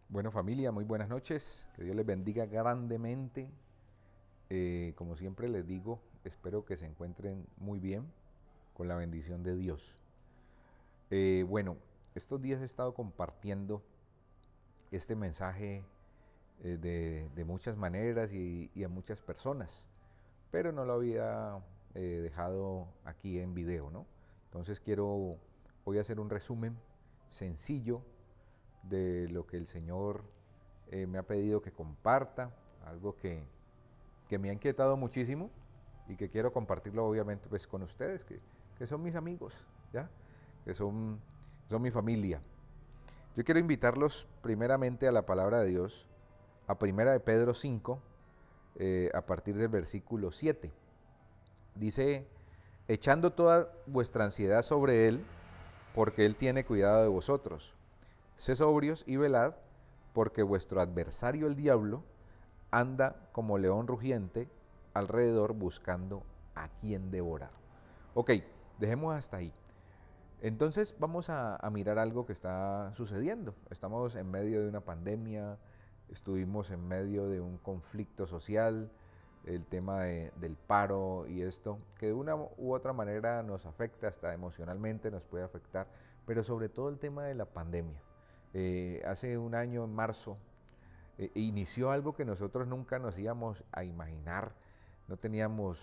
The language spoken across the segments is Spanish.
Bueno, familia, muy buenas noches. Que Dios les bendiga grandemente. Como siempre les digo, espero que se encuentren muy bien con la bendición de Dios. Bueno, estos días he estado compartiendo este mensaje de muchas maneras y a muchas personas, pero no lo había dejado aquí en video, ¿no? Entonces voy a hacer un resumen sencillo de lo que el Señor me ha pedido que comparta, algo que me ha inquietado muchísimo y que quiero compartirlo obviamente pues con ustedes, que son mis amigos, ¿ya? Que son mi familia. Yo quiero invitarlos primeramente a la palabra de Dios, a Primera de Pedro 5, a partir del versículo 7. Dice, echando toda vuestra ansiedad sobre Él, porque Él tiene cuidado de vosotros. Sed sobrios y velad, porque vuestro adversario el diablo anda como león rugiente alrededor buscando a quien devorar. Ok, dejemos hasta ahí. Entonces vamos a mirar algo que está sucediendo. Estamos en medio de una pandemia, estuvimos en medio de un conflicto social, el tema del paro y esto, que de una u otra manera nos afecta, hasta emocionalmente nos puede afectar, pero sobre todo el tema de la pandemia. Hace un año, en marzo, inició algo que nosotros nunca nos íbamos a imaginar, no teníamos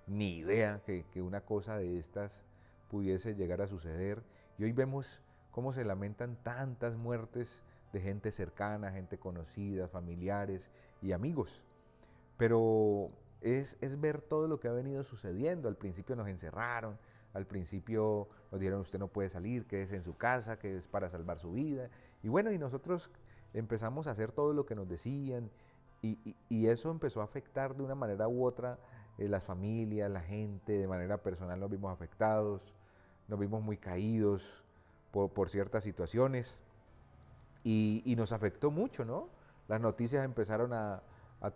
ni idea que una cosa de estas pudiese llegar a suceder. Y hoy vemos cómo se lamentan tantas muertes de gente cercana, gente conocida, familiares y amigos. Pero es ver todo lo que ha venido sucediendo. Al principio nos encerraron, al principio nos dijeron usted no puede salir, quédese en su casa, que es para salvar su vida. Y bueno, y nosotros empezamos a hacer todo lo que nos decían y eso empezó a afectar de una manera u otra las familias, la gente, de manera personal nos vimos afectados, nos vimos muy caídos por ciertas situaciones y nos afectó mucho, ¿no? Las noticias empezaron a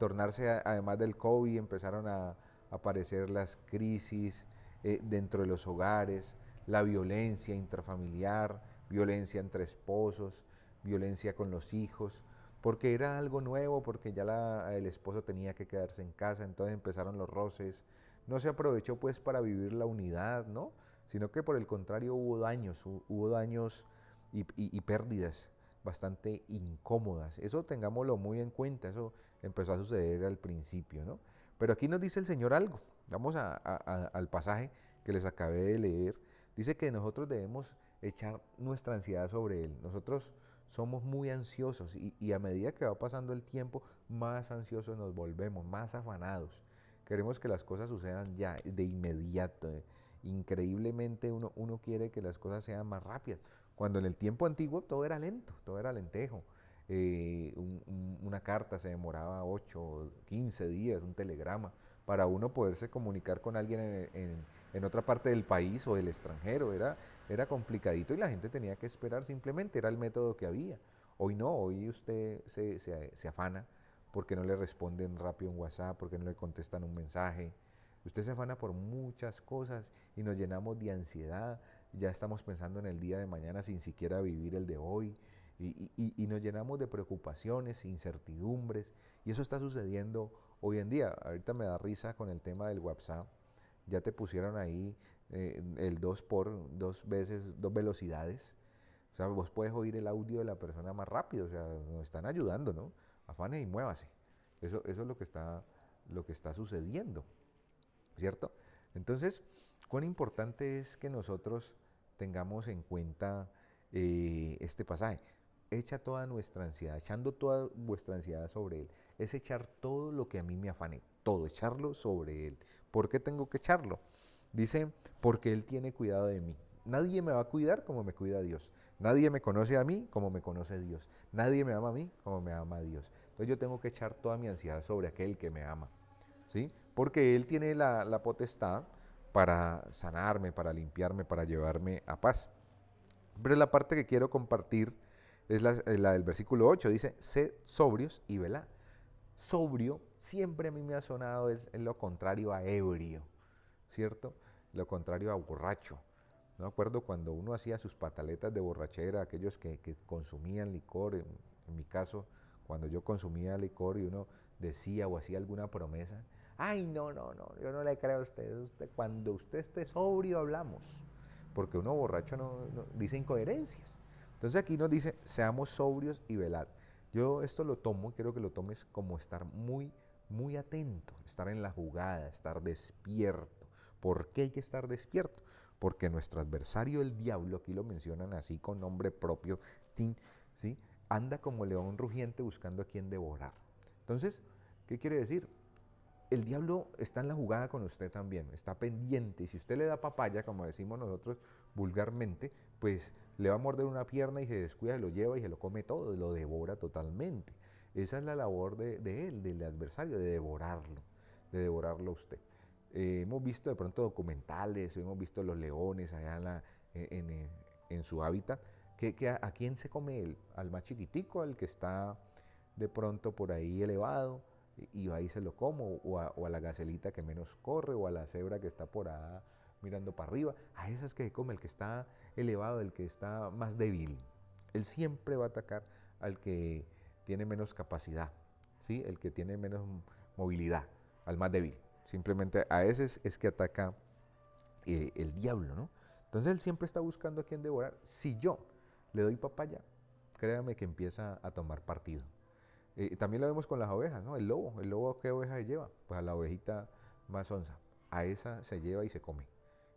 tornarse, además del COVID, empezaron a aparecer las crisis dentro de los hogares, la violencia intrafamiliar, violencia entre esposos, violencia con los hijos, porque era algo nuevo, porque ya el esposo tenía que quedarse en casa, entonces empezaron los roces, no se aprovechó pues para vivir la unidad, ¿no? Sino que por el contrario hubo daños y pérdidas bastante incómodas. Eso tengámoslo muy en cuenta, eso empezó a suceder al principio, ¿no? Pero aquí nos dice el Señor algo. Vamos al pasaje que les acabé de leer. Dice que nosotros debemos echar nuestra ansiedad sobre Él. Nosotros somos muy ansiosos y a medida que va pasando el tiempo, más ansiosos nos volvemos, más afanados. Queremos que las cosas sucedan ya, de inmediato. Increíblemente uno quiere que las cosas sean más rápidas. Cuando en el tiempo antiguo todo era lento, todo era lentejo. Una carta se demoraba 8 o 15 días, un telegrama, para uno poderse comunicar con alguien en otra parte del país o del extranjero. Era complicadito y la gente tenía que esperar, simplemente era el método que había. Hoy no, hoy usted se afana porque no le responden rápido un WhatsApp, porque no le contestan un mensaje. Usted se afana por muchas cosas y nos llenamos de ansiedad, ya estamos pensando en el día de mañana sin siquiera vivir el de hoy y nos llenamos de preocupaciones, incertidumbres y eso está sucediendo hoy en día. Ahorita me da risa con el tema del WhatsApp, ya te pusieron ahí el 2 por dos veces, dos velocidades. O sea, vos puedes oír el audio de la persona más rápido, o sea, nos están ayudando, ¿no? Afane y muévase. Eso es lo que está sucediendo. ¿Cierto? Entonces, cuán importante es que nosotros tengamos en cuenta este pasaje. Echa toda nuestra ansiedad, echando toda vuestra ansiedad sobre Él. Es echar todo lo que a mí me afane, todo, echarlo sobre Él. ¿Por qué tengo que echarlo? Dice, porque Él tiene cuidado de mí. Nadie me va a cuidar como me cuida Dios. Nadie me conoce a mí como me conoce Dios. Nadie me ama a mí como me ama a Dios. Entonces yo tengo que echar toda mi ansiedad sobre aquel que me ama. ¿Sí? Porque Él tiene la potestad para sanarme, para limpiarme, para llevarme a paz. Pero la parte que quiero compartir es la del versículo 8. Dice, sed sobrios y velad. Sobrio siempre a mí me ha sonado es lo contrario a ebrio, ¿cierto? Lo contrario a borracho. No me acuerdo cuando uno hacía sus pataletas de borrachera, aquellos que consumían licor, En mi caso, cuando yo consumía licor y uno decía o hacía alguna promesa, ay, no, no, no, yo no le creo a usted, cuando usted esté sobrio hablamos, porque uno borracho no dice incoherencias. Entonces aquí nos dice, seamos sobrios y velad. Yo esto lo tomo, quiero que lo tomes como estar muy atento, estar en la jugada, estar despierto. ¿Por qué hay que estar despierto? Porque nuestro adversario, el diablo, aquí lo mencionan así con nombre propio, ¿sí? Anda como león rugiente buscando a quien devorar. Entonces, ¿qué quiere decir? El diablo está en la jugada con usted también, está pendiente. Y si usted le da papaya, como decimos nosotros vulgarmente, pues le va a morder una pierna y se descuida, se lo lleva y se lo come todo, y lo devora totalmente. Esa es la labor de él, del adversario, de devorarlo a usted. Hemos visto de pronto documentales, hemos visto los leones allá en su hábitat, que a quién se come él, al más chiquitico, al que está de pronto por ahí elevado, y va y se lo como, o a la gacelita que menos corre, o a la cebra que está por ahí mirando para arriba, a esas que se come, el que está elevado, el que está más débil. Él siempre va a atacar al que tiene menos capacidad, ¿sí? El que tiene menos movilidad, al más débil. Simplemente a ese es que ataca el diablo, ¿no? Entonces él siempre está buscando a quien devorar. Si yo le doy papaya, créame que empieza a tomar partido. También lo vemos con las ovejas, ¿no? El lobo, ¿qué oveja se lleva? Pues a la ovejita más onza. A esa se lleva y se come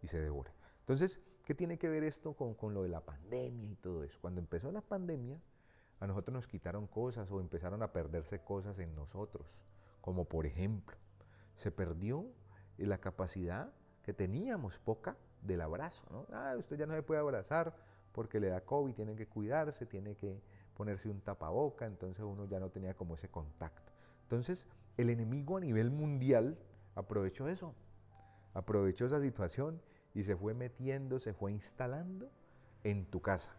y se devora. Entonces, ¿qué tiene que ver esto con lo de la pandemia y todo eso? Cuando empezó la pandemia, a nosotros nos quitaron cosas o empezaron a perderse cosas en nosotros. Como por ejemplo, se perdió la capacidad que teníamos poca del abrazo, ¿no? Ah, usted ya no se puede abrazar porque le da COVID, tiene que cuidarse, tiene que ponerse un tapaboca, entonces uno ya no tenía como ese contacto. Entonces, el enemigo a nivel mundial aprovechó eso, aprovechó esa situación y se fue metiendo, se fue instalando en tu casa.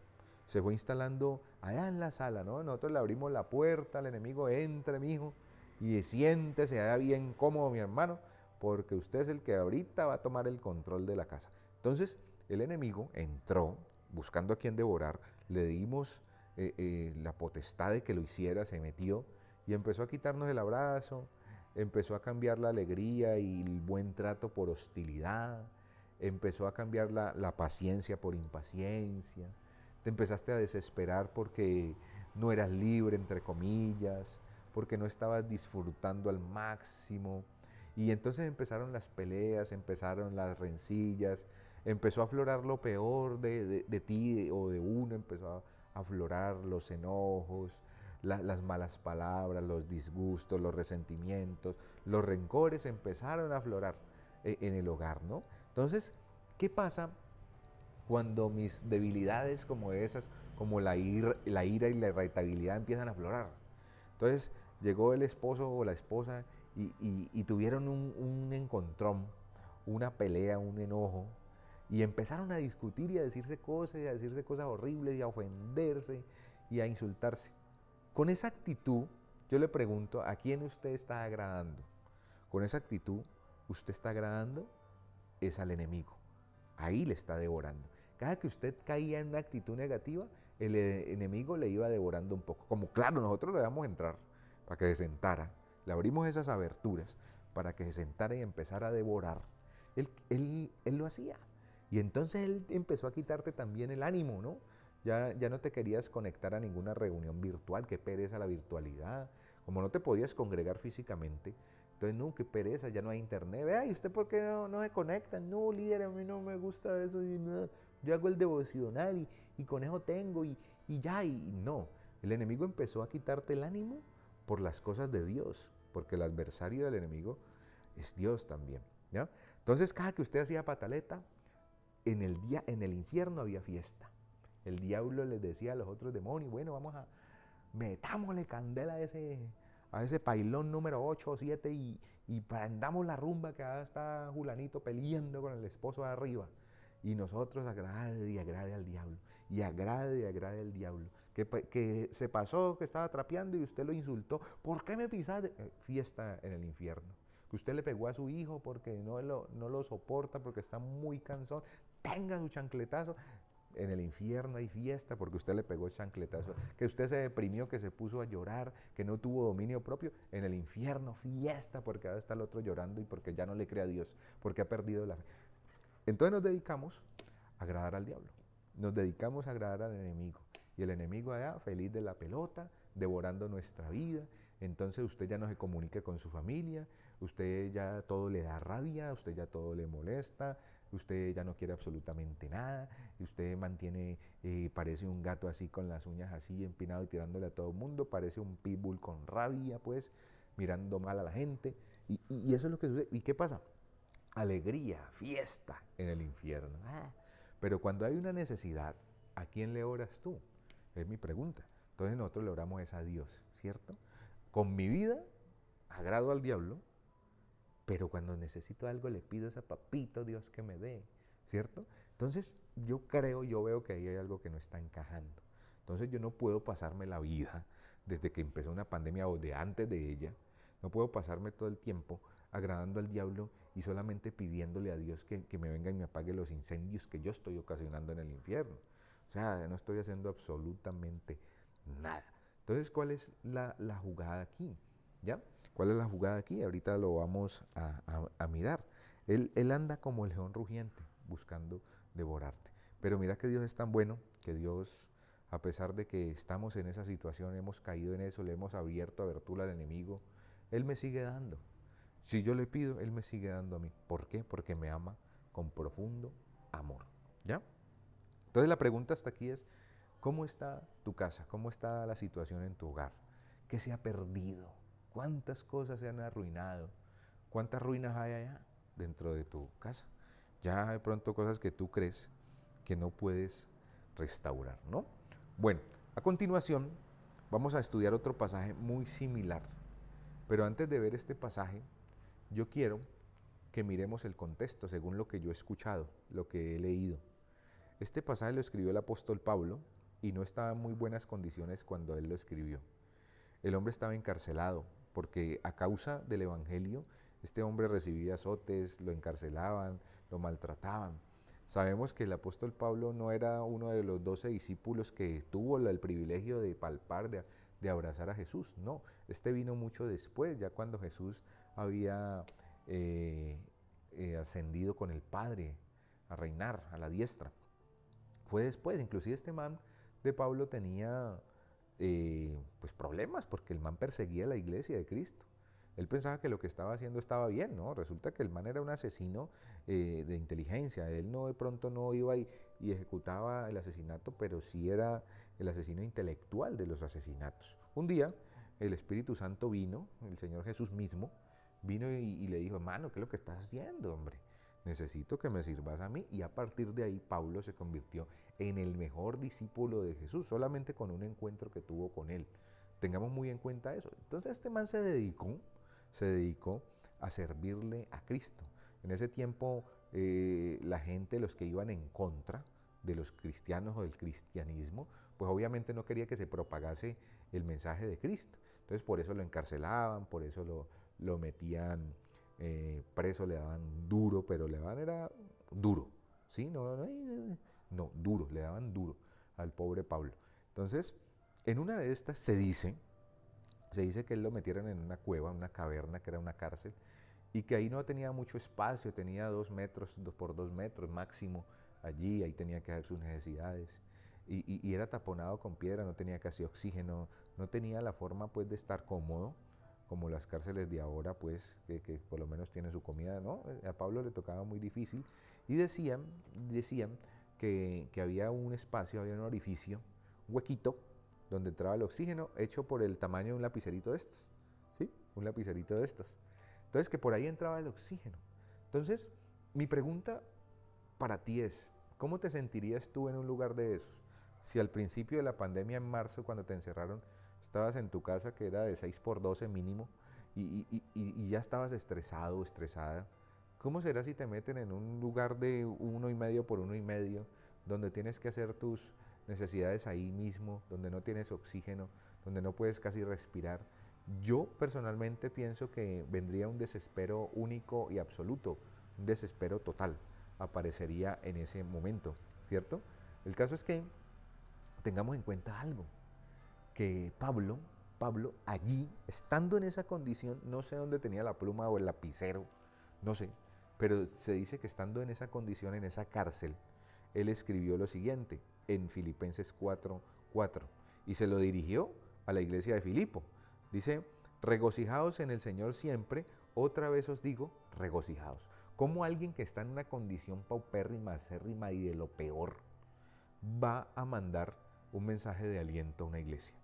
Se fue instalando allá en la sala, ¿no? Nosotros le abrimos la puerta, el enemigo entra, mijo, y siéntese allá bien cómodo, mi hermano, porque usted es el que ahorita va a tomar el control de la casa. Entonces, el enemigo entró buscando a quien devorar, le dimos la potestad de que lo hiciera, se metió y empezó a quitarnos el abrazo, empezó a cambiar la alegría y el buen trato por hostilidad, empezó a cambiar la paciencia por impaciencia, te empezaste a desesperar porque no eras libre, entre comillas, porque no estabas disfrutando al máximo. Y entonces empezaron las peleas, empezaron las rencillas, empezó a aflorar lo peor de ti o de uno, empezó a aflorar los enojos, las malas palabras, los disgustos, los resentimientos, los rencores empezaron a aflorar en el hogar, ¿no? Entonces, ¿qué pasa cuando mis debilidades como esas, como la ira y la irritabilidad empiezan a aflorar? Entonces, llegó el esposo o la esposa y tuvieron un encontrón, una pelea, un enojo, y empezaron a discutir y a decirse cosas horribles y a ofenderse y a insultarse. Con esa actitud, yo le pregunto, ¿a quién usted está agradando? Con esa actitud, usted está agradando es al enemigo. Ahí le está devorando. Cada que usted caía en una actitud negativa, el enemigo le iba devorando un poco. Como claro, nosotros le damos entrar para que se sentara. Le abrimos esas aberturas para que se sentara y empezara a devorar. Él lo hacía. Y entonces él empezó a quitarte también el ánimo, ¿no? Ya no te querías conectar a ninguna reunión virtual, qué pereza la virtualidad. Como no te podías congregar físicamente, entonces, no, qué pereza, ya no hay internet. Vea, ¿y usted por qué no se conecta? No, líder, a mí no me gusta eso. Y no, yo hago el devocional y con eso tengo y ya, y no. El enemigo empezó a quitarte el ánimo por las cosas de Dios, porque el adversario del enemigo es Dios también, ¿ya? Entonces, cada que usted hacía pataleta, en el infierno había fiesta. El diablo les decía a los otros demonios, bueno, metámosle candela a ese pailón número 8 o 7 y prendamos la rumba que ahora está Julanito peleando con el esposo de arriba. Y nosotros agrade y agrade al diablo. Y agrade al diablo. Que se pasó, que estaba trapeando y usted lo insultó. ¿Por qué me pisaste? Fiesta en el infierno. Que usted le pegó a su hijo porque no lo soporta, porque está muy cansón. Tenga su chancletazo. En el infierno hay fiesta porque usted le pegó chancletazo, que usted se deprimió, que se puso a llorar, que no tuvo dominio propio. En el infierno fiesta porque ahora está el otro llorando y porque ya no le cree a Dios, porque ha perdido la fe. Entonces nos dedicamos a agradar al diablo, nos dedicamos a agradar al enemigo. Y el enemigo allá, feliz de la pelota, devorando nuestra vida. Entonces usted ya no se comunica con su familia, usted ya todo le da rabia, usted ya todo le molesta, usted ya no quiere absolutamente nada, y usted mantiene, parece un gato así con las uñas así empinado y tirándole a todo el mundo, parece un pitbull con rabia, pues, mirando mal a la gente. Y eso es lo que sucede. ¿Y qué pasa? Alegría, fiesta en el infierno. Pero cuando hay una necesidad, ¿a quién le oras tú? Es mi pregunta. Entonces nosotros le oramos es a Dios, ¿cierto? Con mi vida agrado al diablo, pero cuando necesito algo le pido a ese papito Dios que me dé, ¿cierto? Entonces yo veo que ahí hay algo que no está encajando. Entonces yo no puedo pasarme la vida desde que empezó una pandemia o de antes de ella, no puedo pasarme todo el tiempo agradando al diablo y solamente pidiéndole a Dios que me venga y me apague los incendios que yo estoy ocasionando en el infierno. O sea, no estoy haciendo absolutamente nada. Entonces, ¿cuál es la jugada aquí? ¿Ya? ¿Cuál es la jugada aquí? Ahorita lo vamos a mirar. Él anda como el león rugiente, buscando devorarte. Pero mira que Dios es tan bueno, que Dios, a pesar de que estamos en esa situación, hemos caído en eso, le hemos abierto abertura al enemigo, Él me sigue dando. Si yo le pido, Él me sigue dando a mí. ¿Por qué? Porque me ama con profundo amor. ¿Ya? Entonces la pregunta hasta aquí es, ¿cómo está tu casa? ¿Cómo está la situación en tu hogar? ¿Qué se ha perdido? ¿Cuántas cosas se han arruinado? ¿Cuántas ruinas hay allá dentro de tu casa? Ya de pronto cosas que tú crees que no puedes restaurar, ¿no? Bueno, a continuación vamos a estudiar otro pasaje muy similar. Pero antes de ver este pasaje, yo quiero que miremos el contexto según lo que yo he escuchado, lo que he leído. Este pasaje lo escribió el apóstol Pablo y no estaba en muy buenas condiciones cuando él lo escribió. El hombre estaba encarcelado porque a causa del evangelio este hombre recibía azotes, lo encarcelaban, lo maltrataban. Sabemos que el apóstol Pablo no era uno de los 12 discípulos que tuvo el privilegio de palpar, de abrazar a Jesús. No, este vino mucho después, ya cuando Jesús había eh, ascendido con el Padre a reinar a la diestra. Fue después, inclusive este man de Pablo tenía pues problemas porque el man perseguía a la iglesia de Cristo. Él pensaba que lo que estaba haciendo estaba bien, ¿no? Resulta que el man era un asesino de inteligencia. Él no de pronto no iba y ejecutaba el asesinato, pero sí era el asesino intelectual de los asesinatos. Un día el Espíritu Santo vino, el Señor Jesús mismo, vino y le dijo, hermano, ¿qué es lo que estás haciendo, hombre? Necesito que me sirvas a mí. Y a partir de ahí Pablo se convirtió en el mejor discípulo de Jesús, solamente con un encuentro que tuvo con él. Tengamos muy en cuenta eso. Entonces este man se dedicó a servirle a Cristo. En ese tiempo la gente, los que iban en contra de los cristianos o del cristianismo, pues obviamente no quería que se propagase el mensaje de Cristo. Entonces por eso lo encarcelaban, por eso lo metían preso, le daban duro, pero le daban era duro, ¿sí? No, duro, le daban duro al pobre Pablo. Entonces, en una de estas se dice que él lo metieron en una cueva, una caverna que era una cárcel, y que ahí no tenía mucho espacio, tenía 2 metros, 2 por 2 metros máximo allí, ahí tenía que hacer sus necesidades. Y era taponado con piedra, no tenía casi oxígeno, no tenía la forma pues de estar cómodo, como las cárceles de ahora, pues, que por lo menos tienen su comida, ¿no? A Pablo le tocaba muy difícil. Y decían que había un espacio, había un orificio, un huequito, donde entraba el oxígeno, hecho por el tamaño de un lapicerito de estos, ¿sí? Un lapicerito de estos. Entonces, que por ahí entraba el oxígeno. Entonces, mi pregunta para ti es, ¿cómo te sentirías tú en un lugar de esos? Si al principio de la pandemia, en marzo, cuando te encerraron, estabas en tu casa que era de 6 por 12 mínimo y ya estabas estresado o estresada, ¿cómo será si te meten en un lugar de 1,5 por 1,5, donde tienes que hacer tus necesidades ahí mismo, donde no tienes oxígeno, donde no puedes casi respirar? Yo personalmente pienso que vendría un desespero único y absoluto, un desespero total aparecería en ese momento, ¿cierto? El caso es que tengamos en cuenta algo, que Pablo allí, estando en esa condición, no sé dónde tenía la pluma o el lapicero, no sé, pero se dice que estando en esa condición, en esa cárcel, él escribió lo siguiente en Filipenses 4:4 y se lo dirigió a la iglesia de Filipo. Dice, regocijaos en el Señor siempre, otra vez os digo, regocijaos. Como alguien que está en una condición paupérrima, acérrima y de lo peor, va a mandar un mensaje de aliento a una iglesia?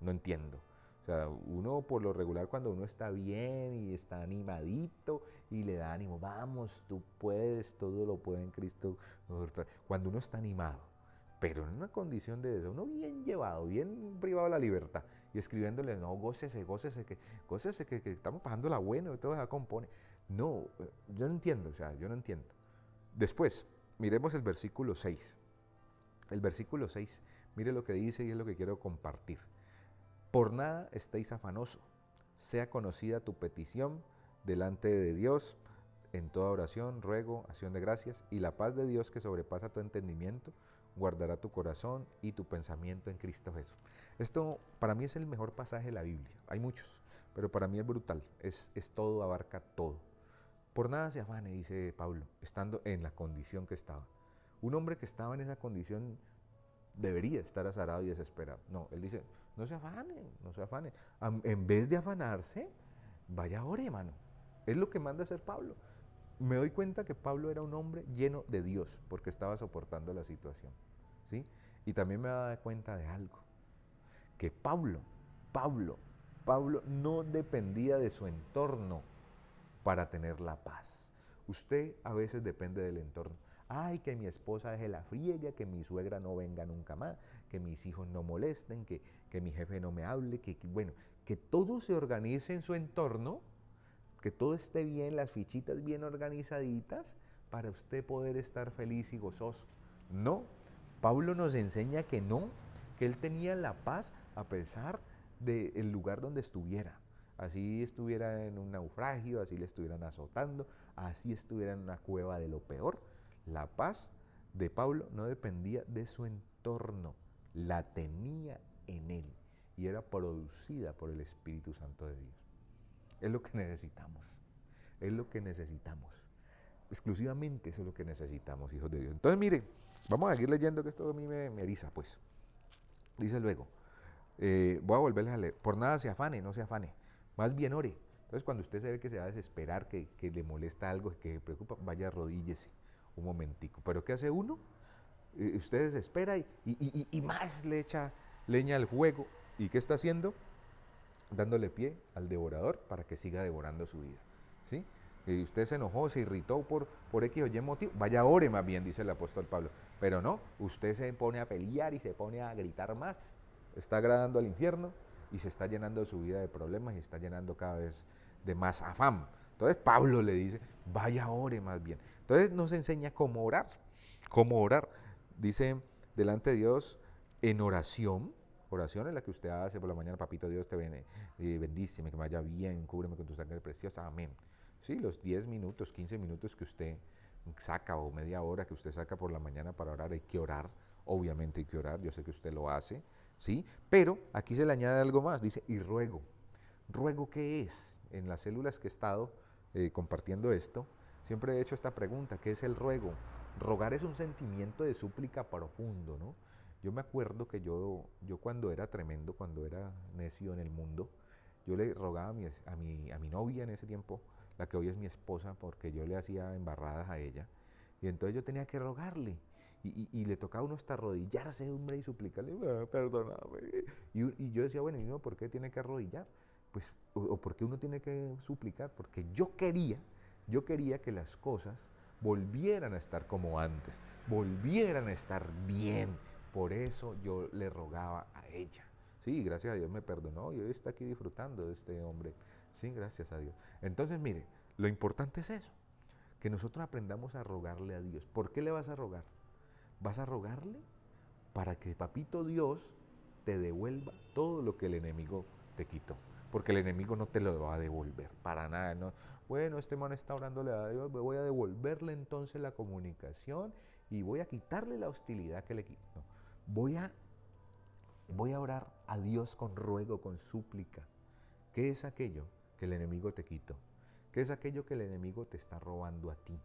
No entiendo. O sea, uno por lo regular cuando uno está bien y está animadito y le da ánimo, vamos, tú puedes, todo lo puede en Cristo. Cuando uno está animado, pero en una condición de eso, uno bien llevado, bien privado de la libertad y escribiéndole, no, gócese, gócese que estamos pasando la buena y todo se compone. No, yo no entiendo, o sea, yo no entiendo. Después, miremos el versículo 6. El versículo 6, mire lo que dice y es lo que quiero compartir. Por nada estéis afanosos, sea conocida tu petición delante de Dios en toda oración, ruego, acción de gracias, y la paz de Dios que sobrepasa tu entendimiento, guardará tu corazón y tu pensamiento en Cristo Jesús. Esto para mí es el mejor pasaje de la Biblia. Hay muchos, pero para mí es brutal. Es todo, abarca todo. Por nada se afane, dice Pablo, estando en la condición que estaba. Un hombre que estaba en esa condición debería estar azarado y desesperado. No, él dice, no se afanen, no se afanen. En vez de afanarse, vaya ore, hermano. Es lo que manda hacer Pablo. Me doy cuenta que Pablo era un hombre lleno de Dios porque estaba soportando la situación. ¿Sí? Y también me da cuenta de algo, que Pablo, Pablo no dependía de su entorno para tener la paz. Usted a veces depende del entorno. Ay, que mi esposa deje la friega, que mi suegra no venga nunca más, que mis hijos no molesten, que mi jefe no me hable, bueno, que todo se organice en su entorno, que todo esté bien, las fichitas bien organizaditas, para usted poder estar feliz y gozoso. No, Pablo nos enseña que no, que él tenía la paz a pesar del lugar donde estuviera. Así estuviera en un naufragio, así le estuvieran azotando, así estuviera en una cueva de lo peor. La paz de Pablo no dependía de su entorno, la tenía en él y era producida por el Espíritu Santo de Dios. Es lo que necesitamos, es lo que necesitamos. Exclusivamente eso es lo que necesitamos, hijos de Dios. Entonces, mire, vamos a seguir leyendo que esto a mí me eriza, pues. Dice luego, voy a volverles a leer. Por nada se afane, no se afane. Más bien ore. Entonces, cuando usted se ve que se va a desesperar, que le molesta algo, que le preocupa, vaya arrodíllese un momentico. Pero ¿qué hace uno? Usted desespera y más le echa leña al fuego. ¿Y qué está haciendo? Dándole pie al devorador para que siga devorando su vida. ¿Sí? Y usted se enojó, se irritó por X o Y motivo, vaya ore más bien, dice el apóstol Pablo. Pero no, usted se pone a pelear y se pone a gritar más, está agradando al infierno y se está llenando su vida de problemas y está llenando cada vez de más afán. Entonces Pablo le dice, vaya ore más bien. Entonces nos enseña cómo orar, cómo orar. Dice, delante de Dios en oración, oración en la que usted hace por la mañana, papito Dios te bendíceme, que me vaya bien, cúbreme con tu sangre preciosa, amén. Sí, los 10 minutos, 15 minutos que usted saca o media hora que usted saca por la mañana para orar, hay que orar, obviamente hay que orar, yo sé que usted lo hace, ¿sí? Pero aquí se le añade algo más, dice, y ruego. ¿Ruego qué es? En las células que he estado compartiendo esto, siempre he hecho esta pregunta, ¿qué es el ruego? Rogar es un sentimiento de súplica profundo, ¿no? Yo me acuerdo que yo cuando era tremendo, cuando era necio en el mundo, yo le rogaba a mi novia en ese tiempo, la que hoy es mi esposa, porque yo le hacía embarradas a ella, y entonces yo tenía que rogarle, y le tocaba a uno hasta arrodillarse, hombre, y suplicarle, perdóname. Y yo decía, bueno, ¿y uno por qué tiene que arrodillar? Pues, o por qué uno tiene que suplicar, porque yo quería que las cosas volvieran a estar como antes, volvieran a estar bien. Por eso yo le rogaba a ella. Sí, gracias a Dios me perdonó y hoy está aquí disfrutando de este hombre. Sí, gracias a Dios. Entonces, mire, lo importante es eso, que nosotros aprendamos a rogarle a Dios. ¿Por qué le vas a rogar? Vas a rogarle para que Papito Dios te devuelva todo lo que el enemigo te quitó. Porque el enemigo no te lo va a devolver, para nada. ¿No? Bueno, este man está orándole a Dios, voy a devolverle entonces la comunicación y voy a quitarle la hostilidad que le quito. No, voy a orar a Dios con ruego, con súplica. ¿Qué es aquello que el enemigo te quitó? ¿Qué es aquello que el enemigo te está robando a ti?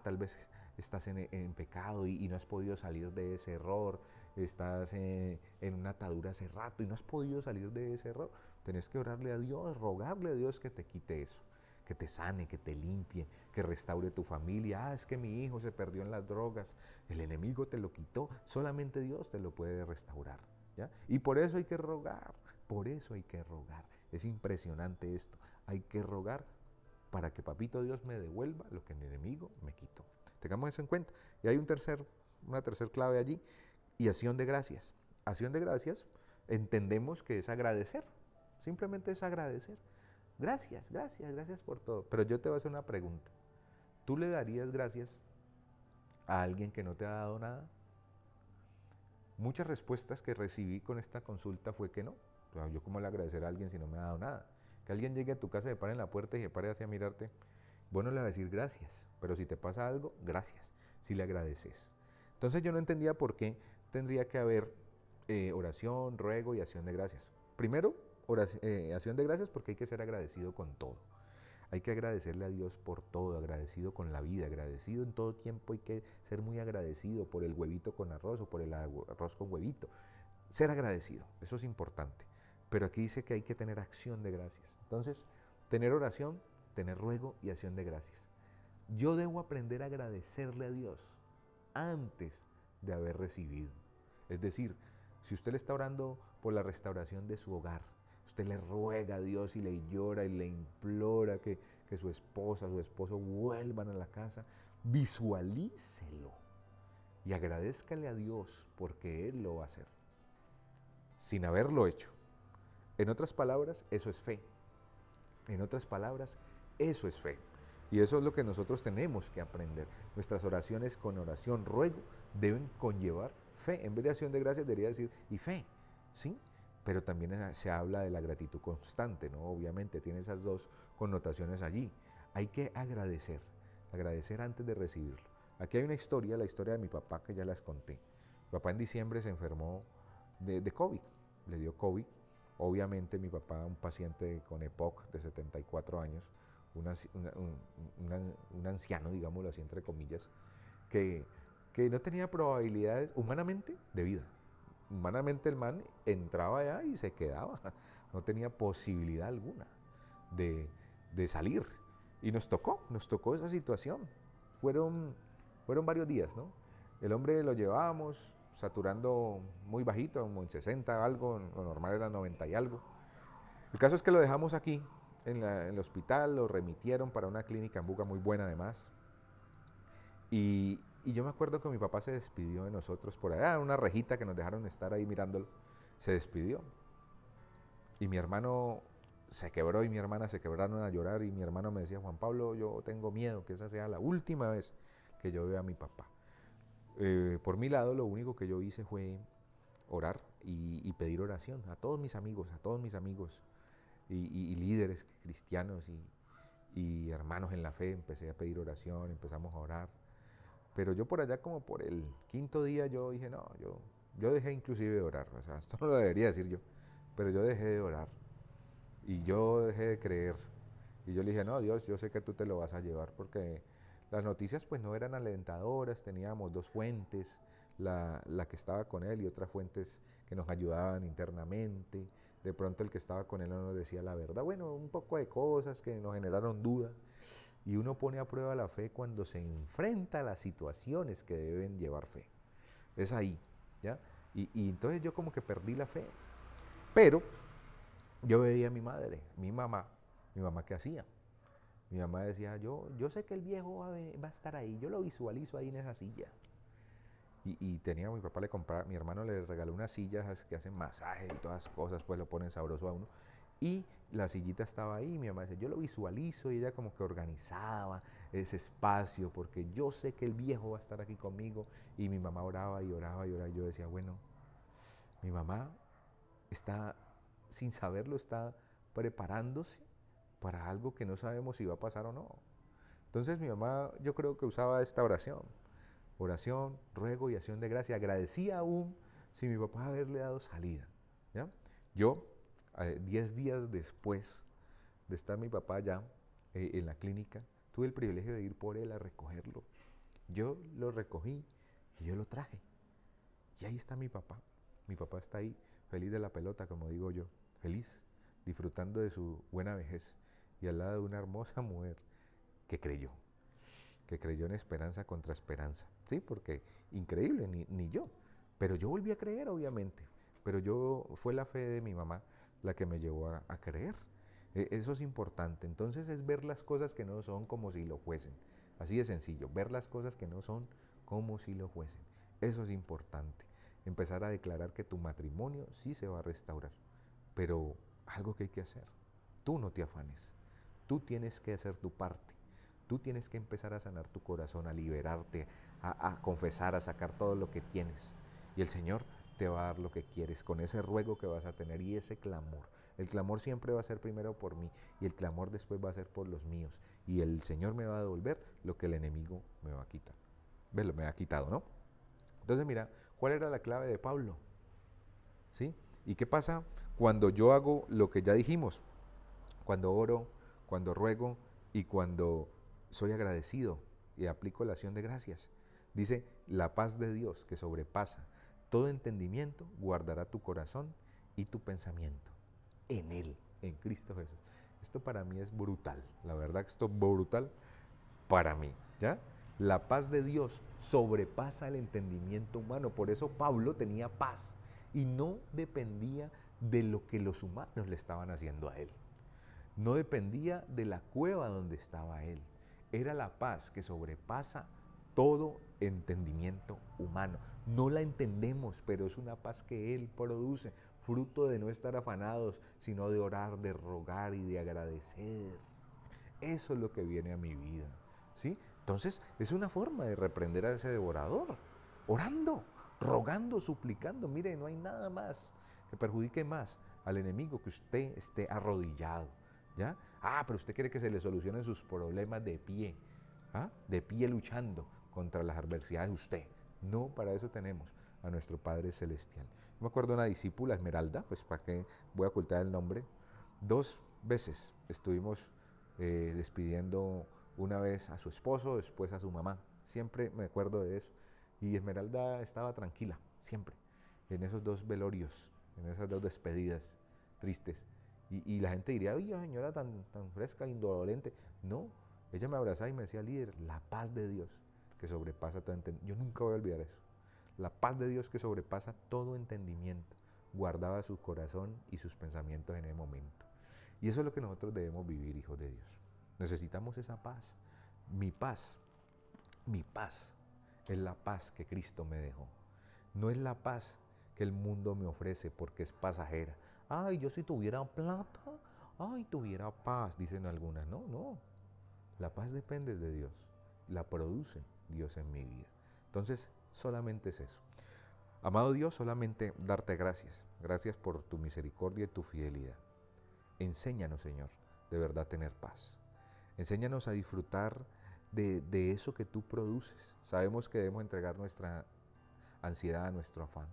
Tal vez estás en pecado y no has podido salir de ese error, estás en una atadura hace rato y no has podido salir de ese error. Tenés que orarle a Dios, rogarle a Dios que te quite eso, que te sane, que te limpie, que restaure tu familia. Es que mi hijo se perdió en las drogas, el enemigo te lo quitó, solamente Dios te lo puede restaurar. ¿Ya? Y por eso hay que rogar, por eso hay que rogar. Es impresionante esto, hay que rogar para que Papito Dios me devuelva lo que el enemigo me quitó. Tengamos eso en cuenta. Y hay una tercer clave allí, y acción de gracias. Acción de gracias entendemos que es agradecer, simplemente es agradecer. Gracias, gracias, gracias por todo. Pero yo te voy a hacer una pregunta. ¿Tú le darías gracias a alguien que no te ha dado nada? Muchas respuestas que recibí con esta consulta fue que no. O sea, yo cómo le agradecer a alguien si no me ha dado nada. Que alguien llegue a tu casa, se pare en la puerta y se pare hacia mirarte, bueno, le va a decir gracias, pero si te pasa algo, gracias, si le agradeces. Entonces yo no entendía por qué tendría que haber oración, ruego y acción de gracias. Primero, acción de gracias porque hay que ser agradecido con todo. Hay que agradecerle a Dios por todo, agradecido con la vida, agradecido en todo tiempo. Hay que ser muy agradecido por el huevito con arroz o por el arroz con huevito. Ser agradecido, eso es importante. Pero aquí dice que hay que tener acción de gracias. Entonces, tener oración, tener ruego y acción de gracias. Yo debo aprender a agradecerle a Dios antes de haber recibido. Es decir, si usted le está orando por la restauración de su hogar, usted le ruega a Dios y le llora y le implora que su esposa, su esposo vuelvan a la casa, visualícelo y agradézcale a Dios porque Él lo va a hacer, sin haberlo hecho. En otras palabras, eso es fe. En otras palabras, eso es fe. Y eso es lo que nosotros tenemos que aprender. Nuestras oraciones con oración, ruego, deben conllevar fe. En vez de acción de gracias debería decir y fe, ¿sí? Pero también se habla de la gratitud constante, ¿no? Obviamente tiene esas dos connotaciones allí. Hay que agradecer, agradecer antes de recibirlo. Aquí hay una historia, la historia de mi papá que ya las conté. Mi papá en diciembre se enfermó de COVID, le dio COVID. Obviamente mi papá, un paciente con EPOC de 74 años, un anciano, digámoslo así, entre comillas, que, que no tenía probabilidades humanamente de vida. Humanamente el man entraba allá y se quedaba, no tenía posibilidad alguna de, de salir. Y nos tocó esa situación. Fueron varios días, ¿no? El hombre lo llevábamos saturando muy bajito, como en 60 algo, lo normal era 90 y algo. El caso es que lo dejamos aquí, en el hospital, lo remitieron para una clínica en Buga muy buena además. Y yo me acuerdo que mi papá se despidió de nosotros por allá, una rejita que nos dejaron estar ahí mirándolo, se despidió. Y mi hermano se quebró y mi hermana se quebraron a llorar y mi hermano me decía, Juan Pablo, yo tengo miedo que esa sea la última vez que yo vea a mi papá. Por mi lado, lo único que yo hice fue orar y pedir oración a todos mis amigos y líderes cristianos y hermanos en la fe. Empecé a pedir oración, empezamos a orar. Pero yo por allá como por el quinto día yo dije, no, yo dejé inclusive de orar. O sea, esto no lo debería decir yo, pero yo dejé de orar y yo dejé de creer. Y yo le dije, no, Dios, yo sé que tú te lo vas a llevar porque las noticias pues no eran alentadoras, teníamos dos fuentes, la que estaba con él y otras fuentes que nos ayudaban internamente. De pronto el que estaba con él no nos decía la verdad. Bueno, un poco de cosas que nos generaron dudas. Y uno pone a prueba la fe cuando se enfrenta a las situaciones que deben llevar fe. Es ahí, ¿ya? Y entonces yo como que perdí la fe. Pero yo veía a mi madre, mi mamá ¿qué hacía? Mi mamá decía, yo sé que el viejo va a estar ahí, yo lo visualizo ahí en esa silla. Y tenía, mi papá le compraba, mi hermano le regaló unas sillas que hacen masajes y todas las cosas, pues lo ponen sabroso a uno. Y la sillita estaba ahí, y mi mamá decía, yo lo visualizo, y ella como que organizaba ese espacio, porque yo sé que el viejo va a estar aquí conmigo. Y mi mamá oraba y oraba y oraba, y yo decía, bueno, mi mamá está, sin saberlo, está preparándose para algo que no sabemos si va a pasar o no. Entonces mi mamá yo creo que usaba esta oración. oración, ruego y acción de gracia. Agradecía aún sin mi papá haberle dado salida. ¿Ya? Yo, 10 días después de estar mi papá allá en la clínica, tuve el privilegio de ir por él a recogerlo. Yo lo recogí y yo lo traje. Y ahí está mi papá. Mi papá está ahí, feliz de la pelota, como digo yo, feliz, disfrutando de su buena vejez y al lado de una hermosa mujer que creyó en esperanza contra esperanza. Sí, porque increíble, ni yo. Pero yo volví a creer, obviamente. Pero fue la fe de mi mamá la que me llevó a creer. Eso es importante. Entonces es ver las cosas que no son como si lo fuesen. Así de sencillo, ver las cosas que no son como si lo fuesen. Eso es importante. Empezar a declarar que tu matrimonio sí se va a restaurar. Pero algo que hay que hacer. Tú no te afanes. Tú tienes que hacer tu parte. Tú tienes que empezar a sanar tu corazón, a liberarte, a confesar, a sacar todo lo que tienes. Y el Señor te va a dar lo que quieres con ese ruego que vas a tener y ese clamor. El clamor siempre va a ser primero por mí y el clamor después va a ser por los míos. Y el Señor me va a devolver lo que el enemigo me va a quitar. ¿Ves? Me ha quitado, ¿no? Entonces mira, ¿cuál era la clave de Pablo? ¿Sí? ¿Y qué pasa cuando yo hago lo que ya dijimos? Cuando oro, cuando ruego y cuando soy agradecido y aplico la acción de gracias. Dice, la paz de Dios que sobrepasa todo entendimiento guardará tu corazón y tu pensamiento en Él, en Cristo Jesús. Esto para mí es brutal, la verdad que esto es brutal para mí, ¿ya? La paz de Dios sobrepasa el entendimiento humano, por eso Pablo tenía paz y no dependía de lo que los humanos le estaban haciendo a él. No dependía de la cueva donde estaba él. Era la paz que sobrepasa todo entendimiento humano. No la entendemos, pero es una paz que Él produce, fruto de no estar afanados, sino de orar, de rogar y de agradecer. Eso es lo que viene a mi vida. ¿Sí? Entonces, es una forma de reprender a ese devorador. Orando, rogando, suplicando. Mire, no hay nada más que perjudique más al enemigo que usted esté arrodillado. ¿Ya? Ah, pero usted quiere que se le solucionen sus problemas de pie. ¿Ah? De pie luchando contra las adversidades de usted. No, para eso tenemos a nuestro Padre Celestial. Me acuerdo de una discípula, Esmeralda, pues para qué voy a ocultar el nombre. 2 veces estuvimos despidiendo una vez a su esposo, después a su mamá. Siempre me acuerdo de eso. Y Esmeralda estaba tranquila, siempre, en esos 2 velorios, en esas 2 despedidas tristes. Y la gente diría, oye, señora tan fresca, indolente. No, ella me abrazaba y me decía, líder, la paz de Dios que sobrepasa todo entendimiento. Yo nunca voy a olvidar eso. La paz de Dios que sobrepasa todo entendimiento guardaba su corazón y sus pensamientos en el momento. Y eso es lo que nosotros debemos vivir, hijos de Dios. Necesitamos esa paz. Mi paz, mi paz es la paz que Cristo me dejó. No es la paz que el mundo me ofrece porque es pasajera. Ay, yo si tuviera plata, ay, tuviera paz, dicen algunas. No, no. La paz depende de Dios. La produce Dios en mi vida. Entonces, solamente es eso. Amado Dios, solamente darte gracias. Gracias por tu misericordia y tu fidelidad. Enséñanos, Señor, de verdad tener paz. Enséñanos a disfrutar de eso que tú produces. Sabemos que debemos entregar nuestra ansiedad, nuestro afán.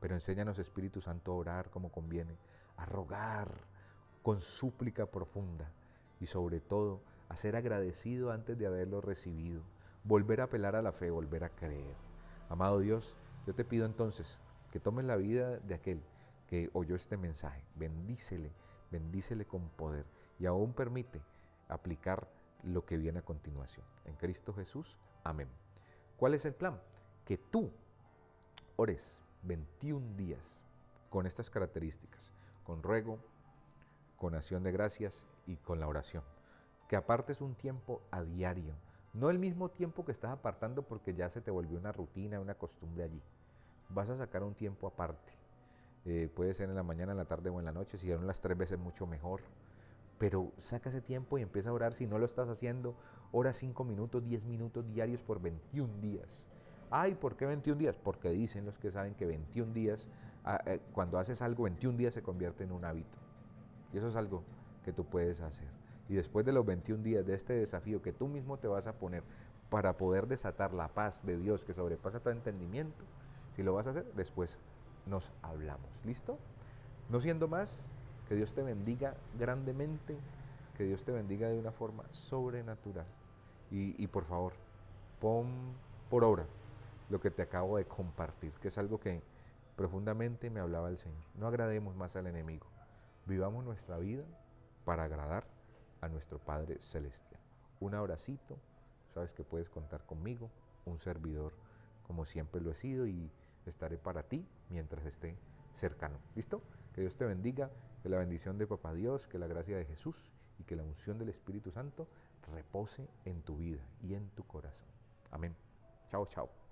Pero enséñanos, Espíritu Santo, a orar como conviene, a rogar con súplica profunda y sobre todo a ser agradecido antes de haberlo recibido. Volver a apelar a la fe, volver a creer. Amado Dios, yo te pido entonces que tomes la vida de aquel que oyó este mensaje. Bendícele, bendícele con poder y aún permite aplicar lo que viene a continuación. En Cristo Jesús, amén. ¿Cuál es el plan? Que tú ores 21 días con estas características, con ruego, con acción de gracias y con la oración. Que apartes un tiempo a diario, no el mismo tiempo que estás apartando porque ya se te volvió una rutina, una costumbre allí. Vas a sacar un tiempo aparte. Puede ser en la mañana, en la tarde o en la noche, si son las 3 veces mucho mejor. Pero saca ese tiempo y empieza a orar. Si no lo estás haciendo, ora 5 minutos, 10 minutos diarios por 21 días. Ay, ¿por qué 21 días? Porque dicen los que saben que 21 días, cuando haces algo, 21 días se convierte en un hábito. Y eso es algo que tú puedes hacer. Y después de los 21 días de este desafío que tú mismo te vas a poner para poder desatar la paz de Dios que sobrepasa todo entendimiento. Si lo vas a hacer, después nos hablamos. ¿Listo? No siendo más, que Dios te bendiga grandemente, que Dios te bendiga de una forma sobrenatural. Y por favor, pon por obra lo que te acabo de compartir, que es algo que profundamente me hablaba el Señor. No agrademos más al enemigo. Vivamos nuestra vida para agradar a nuestro Padre Celestial. Un abracito, sabes que puedes contar conmigo, un servidor como siempre lo he sido y estaré para ti mientras esté cercano. ¿Listo? Que Dios te bendiga, que la bendición de Papá Dios, que la gracia de Jesús y que la unción del Espíritu Santo repose en tu vida y en tu corazón. Amén. Chao, chao.